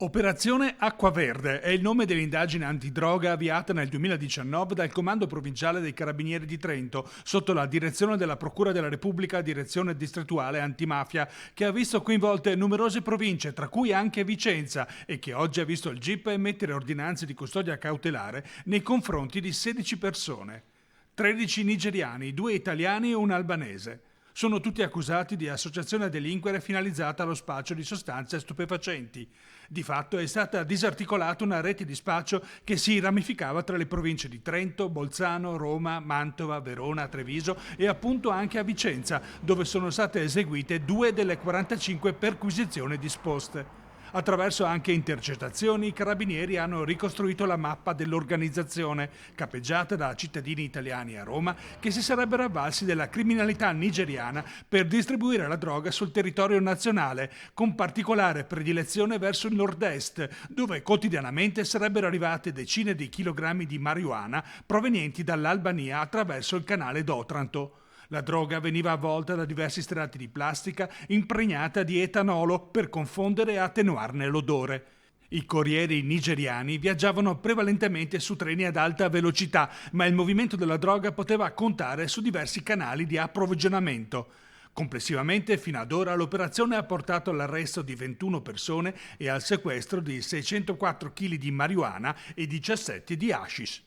Operazione Acqua Verde è il nome dell'indagine antidroga avviata nel 2019 dal Comando Provinciale dei Carabinieri di Trento, sotto la direzione della Procura della Repubblica, Direzione Distrettuale Antimafia, che ha visto coinvolte numerose province, tra cui anche Vicenza, e che oggi ha visto il GIP emettere ordinanze di custodia cautelare nei confronti di 16 persone. 13 nigeriani, 2 italiani e un albanese. Sono tutti accusati di associazione a delinquere finalizzata allo spaccio di sostanze stupefacenti. Di fatto è stata disarticolata una rete di spaccio che si ramificava tra le province di Trento, Bolzano, Roma, Mantova, Verona, Treviso e appunto anche a Vicenza, dove sono state eseguite 2 delle 45 perquisizioni disposte. Attraverso anche intercettazioni, i carabinieri hanno ricostruito la mappa dell'organizzazione, capeggiata da cittadini italiani a Roma, che si sarebbero avvalsi della criminalità nigeriana per distribuire la droga sul territorio nazionale, con particolare predilezione verso il nord-est, dove quotidianamente sarebbero arrivate decine di chilogrammi di marijuana provenienti dall'Albania attraverso il canale d'Otranto. La droga veniva avvolta da diversi strati di plastica impregnata di etanolo per confondere e attenuarne l'odore. I corrieri nigeriani viaggiavano prevalentemente su treni ad alta velocità, ma il movimento della droga poteva contare su diversi canali di approvvigionamento. Complessivamente, fino ad ora, l'operazione ha portato all'arresto di 21 persone e al sequestro di 604 kg di marijuana e 17 di hashish.